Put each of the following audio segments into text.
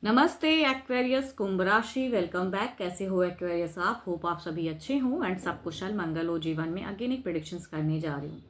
नमस्ते एक्वेरियस कुंभ राशि। Welcome back. कैसे हो एक्वेरियस आप? होप आप सभी अच्छे हो एंड सब कुशल मंगल हो जीवन में। अगेन एक प्रेडिक्शंस करने जा रही हूँ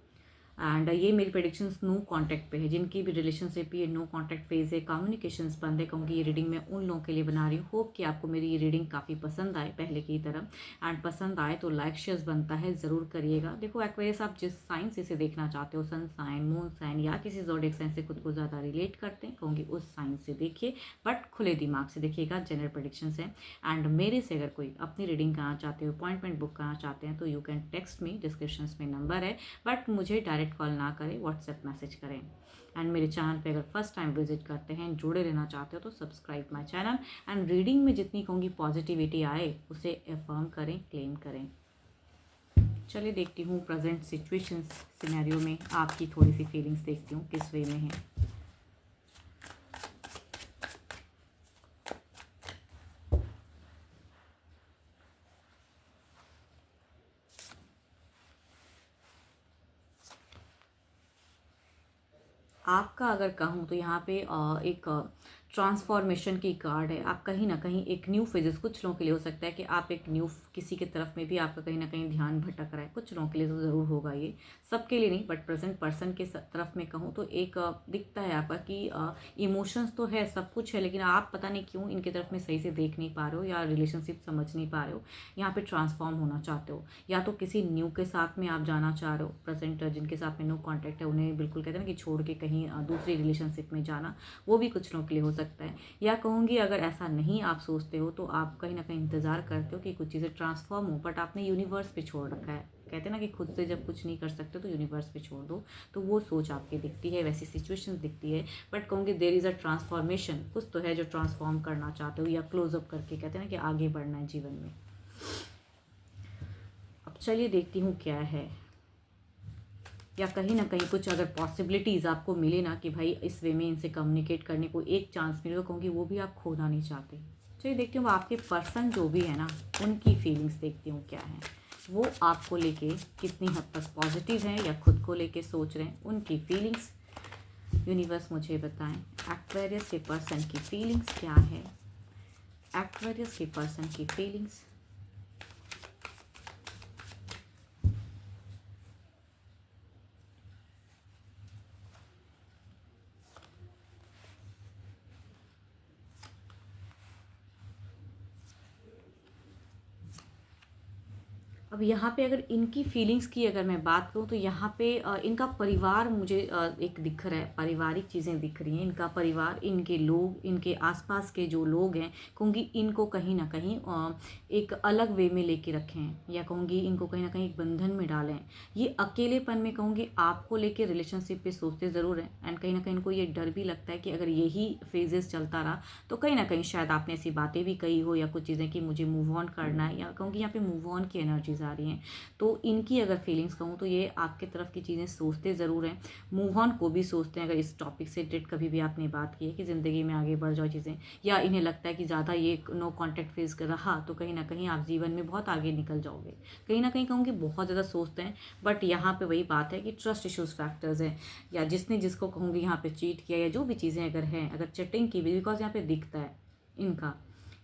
एंड ये मेरी प्रेडिक्शंस नो कांटेक्ट पे है। जिनकी भी रिलेशनशिप ये नो कांटेक्ट फेज है, कम्युनिकेशंस बंद है, कहूँगी ये रीडिंग मैं उन लोगों के लिए बना रही हूँ। होप कि आपको मेरी ये रीडिंग काफ़ी पसंद आए पहले की तरह एंड पसंद आए तो लाइक शेयर्स बनता है, ज़रूर करिएगा। देखो एक्वेरियस, आप जिस साइन से इसे देखना चाहते हो, सन साइन, मून साइन या किसी ज़ोडिएक साइन से खुद को ज़्यादा रिलेट करते हैं, कहूँगी उस साइन से देखिए, बट खुले दिमाग से देखिएगा। जनरल प्रेडिक्शंस है एंड मेरे से अगर कोई अपनी रीडिंग कराना चाहते हो, अपॉइंटमेंट बुक कराना चाहते हैं तो you can text me, description में नंबर है, बट मुझे डायरेक्ट कॉल ना करें, व्हाट्सएप मैसेज करें। एंड मेरे चैनल पे अगर फर्स्ट टाइम विजिट करते हैं, जुड़े रहना चाहते हो तो subscribe my channel and reading में जितनी कहूँगी पॉजिटिविटी आए उसे अफर्म करें, क्लेम करें। चलिए देखती हूँ प्रेजेंट सिचुएशन सिनेरियो में आपकी थोड़ी सी फीलिंग्स देखती हूँ किस वे में है। आपका अगर कहूँ तो यहाँ पे एक ट्रांसफॉर्मेशन की कार्ड है। आप कहीं ना कहीं एक न्यू फेजेस, कुछ लोगों के लिए हो सकता है कि आप एक न्यू किसी की तरफ में भी आपका कहीं ना कहीं ध्यान भटक रहा है। कुछ लोगों के लिए तो ज़रूर होगा ये, सबके लिए नहीं, बट प्रेजेंट पर्सन के तरफ में कहूँ तो एक दिखता है आपका कि इमोशंस तो है, सब कुछ है, लेकिन आप पता नहीं क्यों इनकी तरफ में सही से देख नहीं पा रहे हो या रिलेशनशिप समझ नहीं पा रहे हो। यहाँ पे ट्रांसफॉर्म होना चाहते हो या तो किसी न्यू के साथ में आप जाना चाह रहे हो। प्रेजेंट जिनके साथ में नो कॉन्टैक्ट है उन्हें बिल्कुल कहते हैं ना कि छोड़ के कहीं दूसरी रिलेशनशिप में जाना, वो भी कुछ लोगों के लिए हो सकता है। या कहूँगी अगर ऐसा नहीं आप सोचते हो तो आप कहीं ना कहीं इंतज़ार करते हो कि कुछ चीज़ें ट्रांसफॉर्म हो, बट आपने यूनिवर्स पे छोड़ रखा है। कहते हैं ना कि खुद से जब कुछ नहीं कर सकते तो यूनिवर्स पे छोड़ दो, तो वो सोच आपकी दिखती है, वैसी सिचुएशन दिखती है। बट कहूँगी देर इज़ अ ट्रांसफॉर्मेशन, कुछ तो है जो ट्रांसफॉर्म करना चाहते हो या क्लोजअप करके कहते हैं ना कि आगे बढ़ना है जीवन में। अब चलिए देखती हूँ क्या है, या कहीं ना कहीं कुछ अगर पॉसिबिलिटीज़ आपको मिले ना कि भाई इस वे में इनसे कम्युनिकेट करने को एक चांस मिले, तो कहूँगी वो भी आप खोना नहीं चाहते। चलिए देखती हूँ आपके पर्सन जो भी है ना, उनकी फीलिंग्स देखती हूँ क्या है। वो आपको लेके कितनी हद तक पॉजिटिव हैं या खुद को लेके सोच रहे हैं, उनकी फीलिंग्स यूनिवर्स मुझे बताएं। एक्वेरियस के पर्सन की फीलिंग्स क्या है? एक्वेरियस के पर्सन की फीलिंग्स। अब यहाँ पे अगर इनकी फीलिंग्स की अगर मैं बात करूँ तो यहाँ पे इनका परिवार मुझे एक दिख रहा है, पारिवारिक चीज़ें दिख रही हैं। इनका परिवार, इनके लोग, इनके आसपास के जो लोग हैं, कहूँगी इनको कहीं ना कहीं एक अलग वे में लेके रखे हैं, या कहूँगी इनको कहीं ना कहीं एक बंधन में डालें हैं। ये अकेलेपन में कहूँगी आपको लेके रिलेशनशिप पे सोचते ज़रूर हैं एंड कहीं ना कहीं इनको ये डर भी लगता है कि अगर यही फेजेस चलता रहा तो कहीं ना कहीं शायद आपने ऐसी बातें भी कही हो या कुछ चीज़ें कि मुझे मूव ऑन करना है, या कहूँगी यहाँ पे मूव ऑन की एनर्जीज आ रही हैं। तो इनकी अगर फीलिंग्स कहूँ तो ये आपके तरफ की चीज़ें सोचते ज़रूर हैं, मूव ऑन को भी सोचते हैं। अगर इस टॉपिक से रिलेटेड कभी भी आपने बात की है कि ज़िंदगी में आगे बढ़ जाओ चीज़ें, या इन्हें लगता है कि ज़्यादा ये नो कॉन्टैक्ट फेज कर रहा तो कहीं ना कहीं आप जीवन में बहुत आगे निकल जाओगे, कहीं ना कहीं कहूँगी बहुत ज़्यादा सोचते हैं। बट यहाँ पे वही बात है कि ट्रस्ट इश्यूज फैक्टर्स हैं, या जिसने जिसको कहूँगी यहाँ पे चीट किया या जो भी चीज़ें अगर हैं, अगर चीटिंग की भी, बिकॉज यहाँ पे दिखता है इनका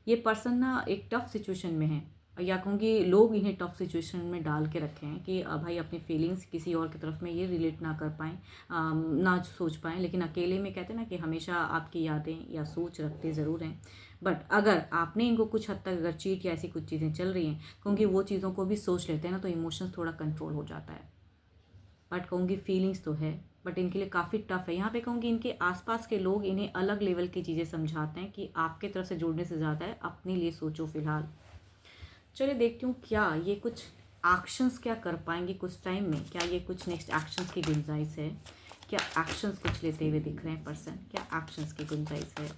ये पर्सन ना एक टफ सिचुएशन में है, या कहूँगी लोग इन्हें टफ सिचुएशन में डाल के रखे हैं कि भाई अपनी फीलिंग्स किसी और की तरफ में ये रिलेट ना कर पाएँ, ना सोच पाएँ, लेकिन अकेले में कहते हैं ना कि हमेशा आपकी यादें या सोच रखते ज़रूर हैं। बट अगर आपने इनको कुछ हद तक अगर चीट या ऐसी कुछ चीज़ें चल रही हैं, क्योंकि वो चीज़ों को भी सोच लेते हैं ना, तो इमोशंस थोड़ा कंट्रोल हो जाता है। बट कहूँगी फीलिंग्स तो है, बट इनके लिए काफ़ी टफ है। यहाँ पे कहूँगी इनके आसपास के लोग इन्हें अलग लेवल की चीज़ें समझाते हैं कि आपके तरफ से जुड़ने से ज़्यादा है अपने लिए सोचो फ़िलहाल। चलिए देखती हूँ क्या ये कुछ एक्शंस क्या कर पाएंगे कुछ टाइम में, क्या ये कुछ नेक्स्ट एक्शंस की गुंजाइश है, क्या एक्शंस कुछ लेते हुए दिख रहे हैं पर्सन, क्या एक्शंस की गुंजाइश है,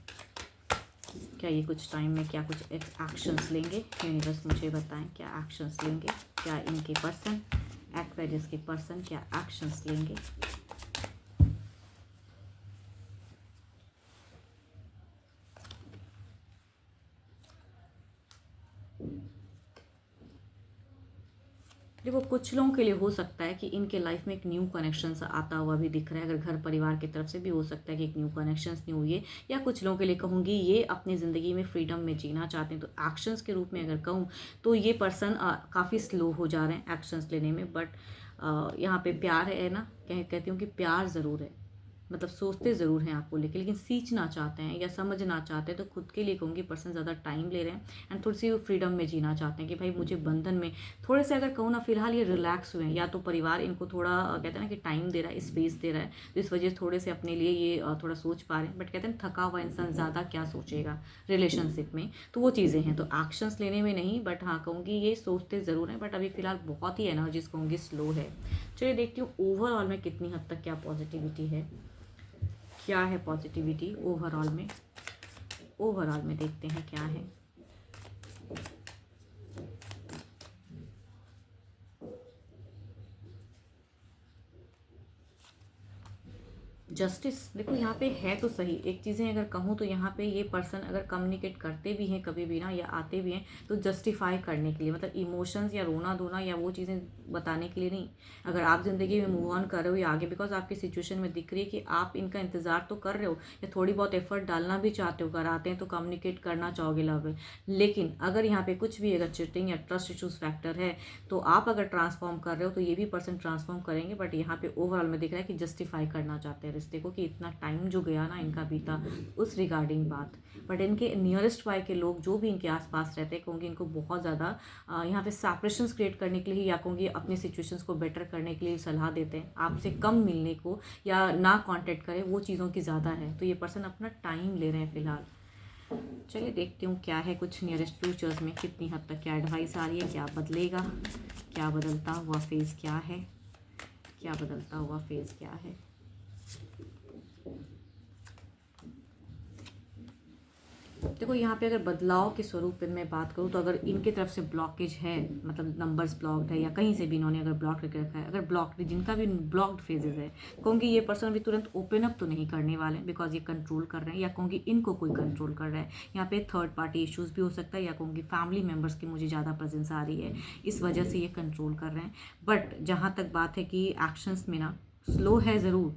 क्या ये कुछ टाइम में क्या कुछ एक्शंस लेंगे। यूनिवर्स मुझे बताएं क्या एक्शंस लेंगे, क्या इनके पर्सन, एक्वेरियस के पर्सन क्या एक्शंस लेंगे। देखो कुछ लोगों के लिए हो सकता है कि इनके लाइफ में एक न्यू कनेक्शन आता हुआ भी दिख रहा है, अगर घर परिवार की तरफ से भी हो सकता है कि एक न्यू कनेक्शंस न्यू हुई है। या कुछ लोगों के लिए कहूँगी ये अपनी ज़िंदगी में फ्रीडम में जीना चाहते हैं, तो एक्शंस के रूप में अगर कहूँ तो ये पर्सन काफ़ी स्लो हो जा रहे हैं एक्शंस लेने में। बट यहाँ पे प्यार है ना, कहती हूँ कि प्यार ज़रूर है, मतलब सोचते ज़रूर हैं आपको लेकिन सीखना चाहते हैं या समझना चाहते हैं। तो खुद के लिए कहूँगी पर्सन ज़्यादा टाइम ले रहे हैं एंड थोड़ी सी फ्रीडम में जीना चाहते हैं कि भाई मुझे बंधन में थोड़े से अगर कहूँ ना, फिलहाल ये रिलैक्स हुए हैं, या तो परिवार इनको थोड़ा कहते हैं ना कि टाइम दे रहा है, स्पेस दे रहा है, तो इस वजह से थोड़े से अपने लिए ये थोड़ा सोच पा रहे हैं। बट कहते हैं थका हुआ इंसान ज़्यादा क्या सोचेगा रिलेशनशिप में, तो वो चीज़ें हैं। तो एक्शंस लेने में नहीं, बट हाँ कहूँगी ये सोचते ज़रूर हैं, बट अभी फ़िलहाल बहुत ही एनर्जीज कहूँगी स्लो है। चलिए देखती हूँ ओवरऑल में कितनी हद तक क्या पॉजिटिविटी है, क्या है पॉजिटिविटी ओवरऑल में। ओवरऑल में देखते हैं क्या है। जस्टिस देखो यहाँ पे है तो सही, एक चीज़ें अगर कहूँ तो यहाँ पे ये पर्सन अगर कम्युनिकेट करते भी हैं कभी भी ना, या आते भी हैं तो जस्टिफाई करने के लिए, मतलब इमोशंस या रोना धोना या वो चीज़ें बताने के लिए नहीं। अगर आप ज़िंदगी में मूव ऑन कर रहे हो या आगे, बिकॉज आपकी सिचुएशन में दिख रही है कि आप इनका इंतज़ार तो कर रहे हो या थोड़ी बहुत एफर्ट डालना भी चाहते हो, अगर आते हैं तो कम्युनिकेट करना चाहोगे लव में। लेकिन अगर यहाँ पे कुछ भी अगर चिटिंग या ट्रस्ट इशूज़ फैक्टर है तो आप अगर ट्रांसफॉर्म कर रहे हो तो ये भी पर्सन ट्रांसफॉर्म करेंगे। बट यहाँ पे ओवरऑल में दिख रहा है कि जस्टिफाई करना चाहते हैं रिश्ते को, कि इतना टाइम जो गया ना इनका बीता उस रिगार्डिंग बात। बट इनके नियरेस्ट बाय के लोग जो भी इनके आसपास रहते हैं कहूँगी इनको बहुत ज़्यादा यहाँ पे सेपरेशंस क्रिएट करने के लिए या कहूँगी अपनी सिचुएशंस को बेटर करने के लिए सलाह देते हैं, आपसे कम मिलने को या ना कांटेक्ट करें, वो चीज़ों की ज़्यादा है। तो ये पर्सन अपना टाइम ले रहे हैं फ़िलहाल। चलिए देखती हूँ क्या है कुछ नियरेस्ट फ्यूचर्स में, कितनी हद तक क्या एडवाइस आ रही है, क्या बदलेगा, क्या बदलता हुआ फेज़ क्या है, क्या बदलता हुआ फेज़ क्या है। देखो यहाँ पे अगर बदलाव के स्वरूप में मैं बात करूँ तो अगर इनकी तरफ से ब्लॉकेज है, मतलब नंबर्स ब्लॉक्ड है या कहीं से भी इन्होंने अगर ब्लॉक करके रखा है, अगर ब्लॉक्ड जिनका भी ब्लॉक्ड फेजेस है, कहूँगी ये पर्सन भी तुरंत ओपन अप तो नहीं करने वाले बिकॉज ये कंट्रोल कर रहे हैं, या कहूँगी इनको कोई कंट्रोल कर रहा है। यहाँ पे थर्ड पार्टी इश्यूज़ भी हो सकता है, या कहूँगी फैमिली मेम्बर्स की मुझे ज़्यादा प्रेजेंस आ रही है, इस वजह से ये कंट्रोल कर रहे हैं। बट जहाँ तक बात है कि एक्शंस में ना स्लो है ज़रूर,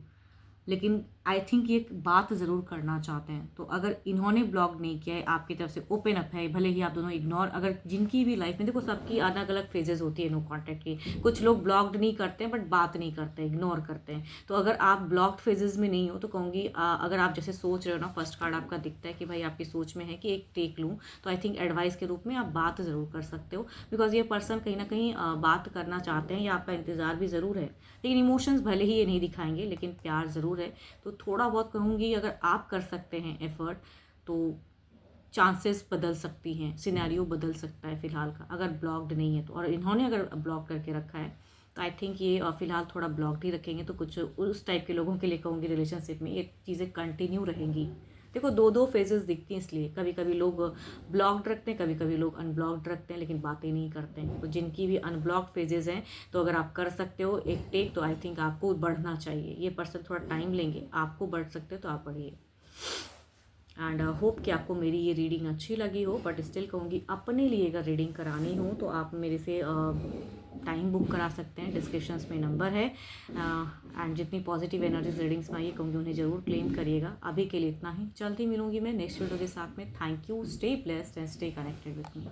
लेकिन आई थिंक ये बात ज़रूर करना चाहते हैं। तो अगर इन्होंने ब्लॉक नहीं किया है, आपकी तरफ से ओपन अप है, भले ही आप दोनों इग्नोर, अगर जिनकी भी लाइफ में देखो सबकी अलग अलग फेजेस होती है नो कॉन्टैक्ट की, कुछ लोग ब्लॉक्ड नहीं करते हैं बट बात नहीं करते, इग्नोर करते हैं। तो अगर आप ब्लॉक्ड फेजेस में नहीं हो तो कहूँगी अगर आप जैसे सोच रहे हो ना, फर्स्ट कार्ड आपका दिखता है कि भाई आपकी सोच में है कि एक टेक लूँ, तो आई थिंक एडवाइस के रूप में आप बात ज़रूर कर सकते हो, बिकॉज ये पर्सन कहीं ना कहीं बात करना चाहते हैं या आपका इंतज़ार भी ज़रूर है। लेकिन इमोशंस भले ही ये नहीं दिखाएंगे लेकिन प्यार ज़रूर है। तो थोड़ा बहुत कहूँगी अगर आप कर सकते हैं एफर्ट तो चांसेस बदल सकती हैं, सिनेरियो बदल सकता है फ़िलहाल का, अगर ब्लॉक्ड नहीं है तो। और इन्होंने अगर ब्लॉक करके रखा है तो आई थिंक ये फ़िलहाल थोड़ा ब्लॉक्ड ही रखेंगे। तो कुछ उस टाइप के लोगों के लिए कहूँगी रिलेशनशिप में ये चीज़ें कंटिन्यू रहेंगी। देखो दो दो फेजेस दिखती हैं, इसलिए कभी कभी लोग ब्लॉक्ड रखते हैं, कभी कभी लोग अनब्लॉक्ड रखते हैं, लेकिन बातें नहीं करते हैं। तो जिनकी भी अनब्लॉक्ड फेजेस हैं तो अगर आप कर सकते हो एक टेक, तो आई थिंक आपको बढ़ना चाहिए। ये पर्सन थोड़ा टाइम लेंगे, आपको बढ़ सकते हो तो आप बढ़िए। एंड होप कि आपको मेरी ये रीडिंग अच्छी लगी हो। बट स्टिल कहूँगी अपने लिए अगर रीडिंग करानी हो तो आप मेरे से टाइम बुक करा सकते हैं, डिस्क्रिप्शंस में नंबर है। एंड जितनी पॉजिटिव एनर्जीज रीडिंग्स में आइए कहूँगी उन्हें ज़रूर क्लेम करिएगा। अभी के लिए इतना ही, जल्दी मिलूंगी मैं नेक्स्ट वीडियो के साथ में। Thank you, stay blessed and stay connected with me.